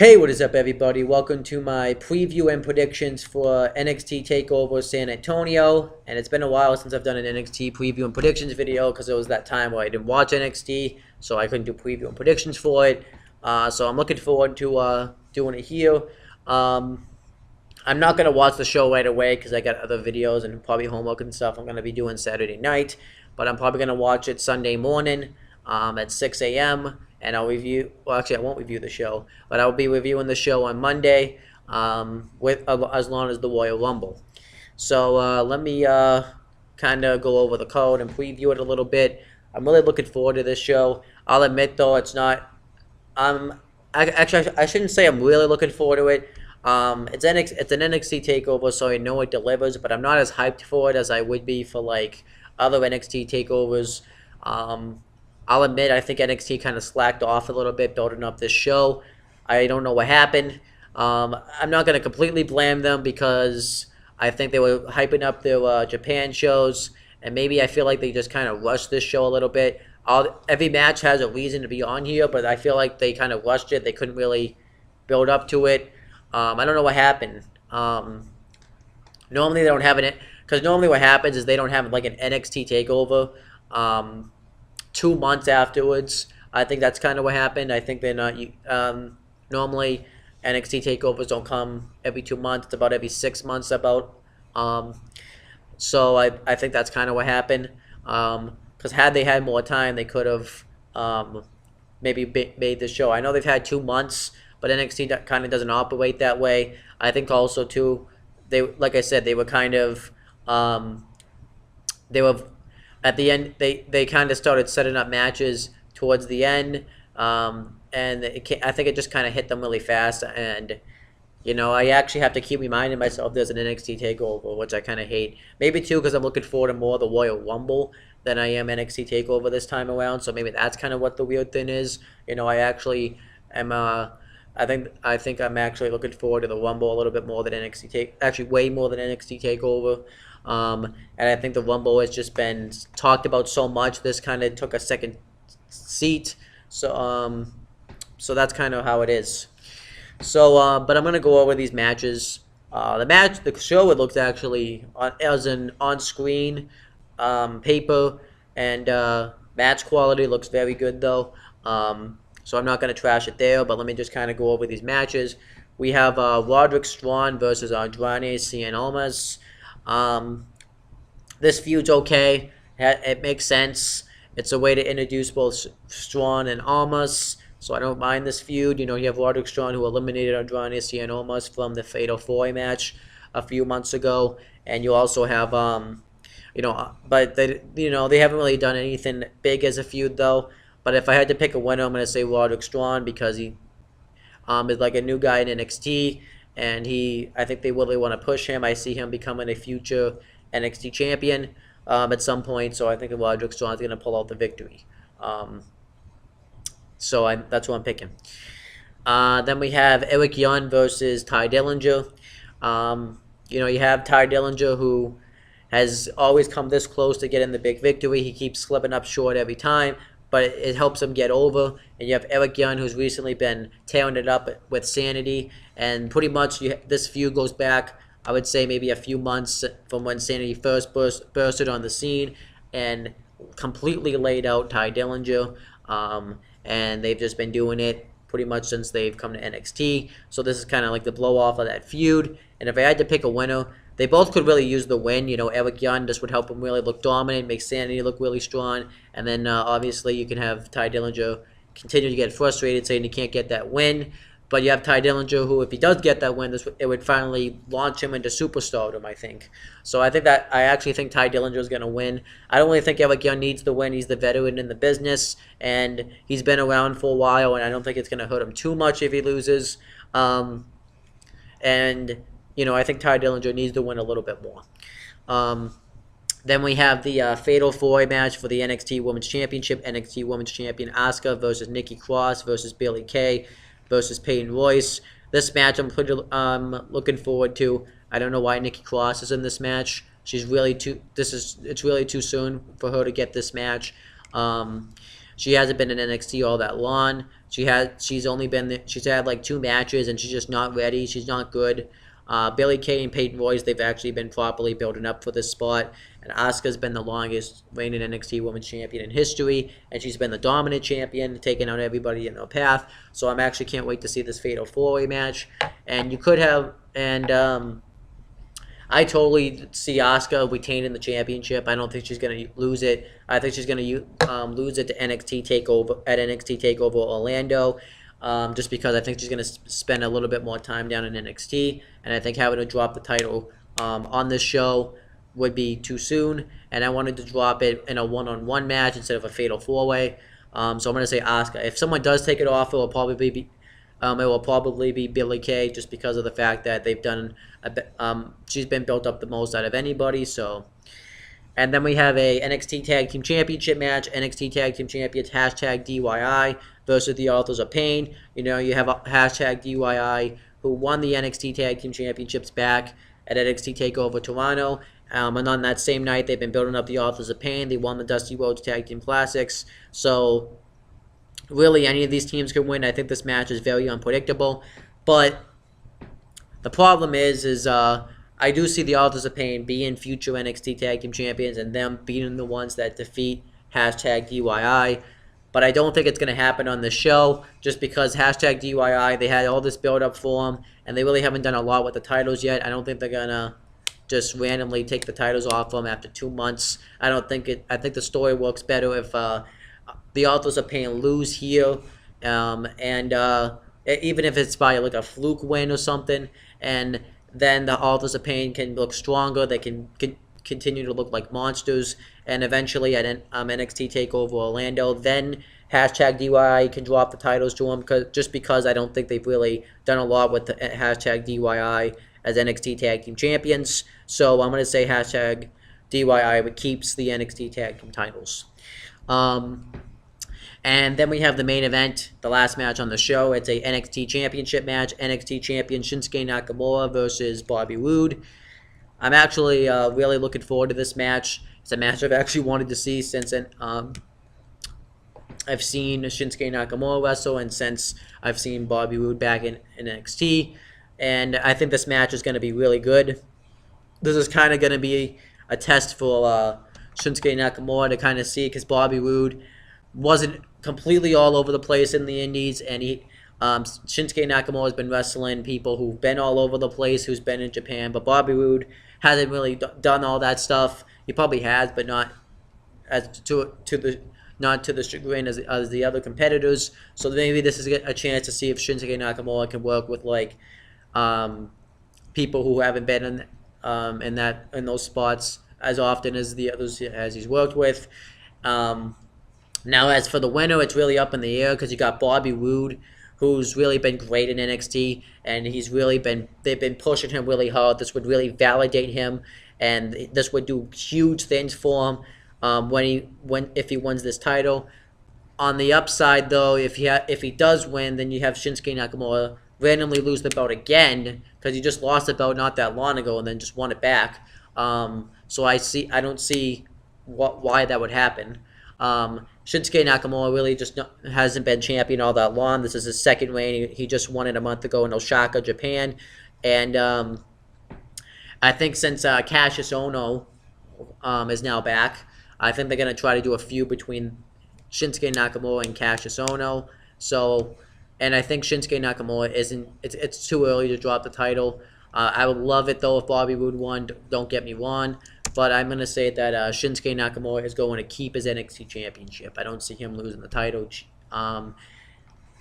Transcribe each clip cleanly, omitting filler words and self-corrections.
Hey, what is up, everybody? Welcome to my preview and predictions for NXT Takeover San Antonio. And it's been a while since I've done an NXT preview and predictions video because it was that time where I didn't watch NXT, so I couldn't do preview and predictions for it. So I'm looking forward to doing it here. I'm not going to watch the show right away because I got other videos and probably homework and stuff I'm going to be doing Saturday night. But I'm probably going to watch it Sunday morning at 6 a.m. And I'll review, well, actually, I won't review the show, but I'll be reviewing the show on Monday with as long as the Royal Rumble. So let me kind of go over the code and preview it a little bit. I'm really looking forward to this show. I'll admit, though, it's not. I shouldn't say I'm really looking forward to it. It's an NXT takeover, so I know it delivers, but I'm not as hyped for it as I would be for like other NXT takeovers. I'll admit I think NXT kind of slacked off a little bit building up this show. I don't know what happened. I'm not going to completely blame them because I think they were hyping up their Japan shows, and maybe I feel like they just kind of rushed this show a little bit. Every match has a reason to be on here, but I feel like they kind of rushed it. They couldn't really build up to it. I don't know what happened. Normally they don't have it, because normally what happens is they don't have like an NXT takeover 2 months afterwards. I think that's kind of what happened. I think they're not normally NXT takeovers don't come every 2 months. It's about every 6 months about. So I think that's kind of what happened. Because had they had more time, they could have maybe made the show. I know they've had 2 months, but NXT kind of doesn't operate that way. I think also too, like I said, they were kind of they were at the end. They kind of started setting up matches towards the end, and I think it just kind of hit them really fast. And I actually have to keep reminding myself there's an NXT takeover, which I kind of hate. Maybe too because I'm looking forward to more of the Royal Rumble than I am NXT takeover this time around. So maybe that's kind of what the weird thing is. I actually am. I think I'm actually looking forward to the Rumble a little bit more than actually way more than NXT takeover. And I think the Rumble has just been talked about so much. This kind of took a second seat. So that's kind of how it is. So, but I'm gonna go over these matches. The show, it looks actually as an on-screen paper and match quality looks very good though. So I'm not gonna trash it there. But let me just kind of go over these matches. We have Roderick Strong versus Andrade Cien Almas. This feud's okay. It makes sense. It's a way to introduce both Strong and Almas, so I don't mind this feud. You have Roderick Strong, who eliminated Andrade Cien Almas from the Fatal 4 match a few months ago, and you also have but they haven't really done anything big as a feud though. But if I had to pick a winner, I'm gonna say Roderick Strong because he is like a new guy in NXT. And I think they really want to push him. I see him becoming a future NXT champion at some point. So I think Roderick Strong is going to pull out the victory. That's who I'm picking. Then we have Eric Young versus Ty Dillinger. You have Ty Dillinger, who has always come this close to getting the big victory. He keeps slipping up short every time, but it helps him get over. And you have Eric Young, who's recently been tearing it up with Sanity. And pretty much this feud goes back, I would say, maybe a few months from when Sanity first bursted on the scene and completely laid out Ty Dillinger. And they've just been doing it pretty much since they've come to NXT. So this is kind of like the blow-off of that feud. And if I had to pick a winner, they both could really use the win. Eric Young just would help him really look dominant, make Sanity look really strong. And then obviously you can have Ty Dillinger continue to get frustrated saying he can't get that win. But you have Ty Dillinger, who, if he does get that win, it would finally launch him into superstardom, I think. So I actually think Ty Dillinger is going to win. I don't really think Eric Young needs the win. He's the veteran in the business, and he's been around for a while, and I don't think it's going to hurt him too much if he loses. I think Ty Dillinger needs to win a little bit more. Then we have the Fatal 4 match for the NXT Women's Championship. NXT Women's Champion Asuka versus Nikki Cross versus Billie Kay versus Peyton Royce. This match I'm pretty looking forward to. I don't know why Nikki Cross is in this match. It's really too soon for her to get this match. She hasn't been in NXT all that long. She's had like 2 matches, and she's just not ready. She's not good. Billie Kay and Peyton Royce, they've actually been properly building up for this spot. And Asuka's been the longest reigning NXT Women's Champion in history, and she's been the dominant champion, taking out everybody in their path. So I'm actually can't wait to see this Fatal 4-Way match. And you could have, and I totally see Asuka retaining the championship. I don't think she's going to lose it. I think she's going to lose it to NXT Takeover Orlando. Just because I think she's going to spend a little bit more time down in NXT, and I think having to drop the title on this show would be too soon, and I wanted to drop it in a one-on-one match instead of a Fatal 4-Way. So I'm going to say Asuka. If someone does take it off, it will probably be Billie Kay, just because of the fact that they've done she's been built up the most out of anybody. So. And then we have a NXT Tag Team Championship match. NXT Tag Team Champions #DYI versus the Authors of Pain. You know, you have a #DYI who won the NXT Tag Team Championships back at NXT TakeOver Toronto. And on that same night, they've been building up the Authors of Pain. They won the Dusty Rhodes Tag Team Classics. So, really, any of these teams can win. I think this match is very unpredictable. But the problem is I do see the Authors of Pain being future NXT Tag Team Champions and them being the ones that defeat #DYI. But I don't think it's going to happen on this show, just because #DYI, they had all this build-up for them, and they really haven't done a lot with the titles yet. I don't think they're going to just randomly take the titles off them after 2 months. I think the story works better if the Authors of Pain lose here, even if it's by like a fluke win or something, and then the Authors of Pain can look stronger. They can continue to look like monsters. And eventually at NXT TakeOver Orlando, then #DYI can drop the titles to them, just because I don't think they've really done a lot with the #DYI as NXT Tag Team Champions. So I'm going to say #DYI keeps the NXT Tag Team titles. And then we have the main event, the last match on the show. It's a NXT Championship match. NXT Champion Shinsuke Nakamura versus Bobby Roode. I'm actually really looking forward to this match. It's a match I've actually wanted to see since I've seen Shinsuke Nakamura wrestle, and since I've seen Bobby Roode back in NXT. And I think this match is going to be really good. This is kind of going to be a test for Shinsuke Nakamura to kind of see, because Bobby Roode wasn't completely all over the place in the indies, and Shinsuke Nakamura has been wrestling people who've been all over the place, who's been in Japan, but Bobby Roode hasn't really done all that stuff. He probably has, but not to the chagrin as the other competitors. So maybe this is a chance to see if Shinsuke Nakamura can work with like people who haven't been in those spots as often as the others as he's worked with. Now, as for the winner, it's really up in the air, because you got Bobby Roode, who's really been great in NXT, and they've been pushing him really hard. This would really validate him, and this would do huge things for him if he wins this title. On the upside, though, if he does win, then you have Shinsuke Nakamura randomly lose the belt again, because he just lost the belt not that long ago and then just won it back. So I don't see why that would happen. Shinsuke Nakamura really just hasn't been champion all that long. This is his second reign. He just won it a month ago in Osaka, Japan. And I think since Cassius Ohno is now back, I think they're going to try to do a feud between Shinsuke Nakamura and Cassius Ohno. And I think Shinsuke Nakamura it's too early to drop the title. I would love it, though, if Bobby Roode won. Don't get me wrong. But I'm going to say that Shinsuke Nakamura is going to keep his NXT championship. I don't see him losing the title.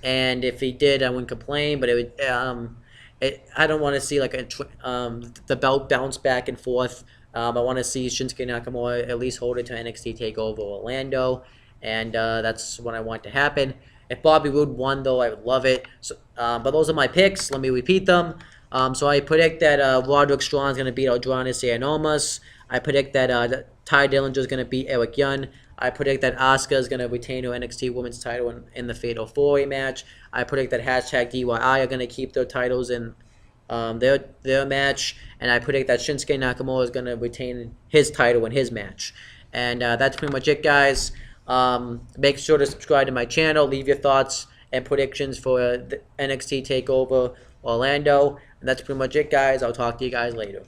And if he did, I wouldn't complain. But I don't want to see like the belt bounce back and forth. I want to see Shinsuke Nakamura at least hold it to NXT TakeOver Orlando. And that's what I want to happen. If Bobby Roode won, though, I would love it. So, but those are my picks. Let me repeat them. So I predict that Roderick Strong is going to beat Adonis Giannomas. I predict that Ty Dillinger is going to beat Eric Young. I predict that Asuka is going to retain her NXT Women's title in the Fatal 4-Way match. I predict that #DYI are going to keep their titles in their match. And I predict that Shinsuke Nakamura is going to retain his title in his match. And that's pretty much it, guys. Make sure to subscribe to my channel. Leave your thoughts and predictions for the NXT Takeover Orlando. And that's pretty much it, guys. I'll talk to you guys later.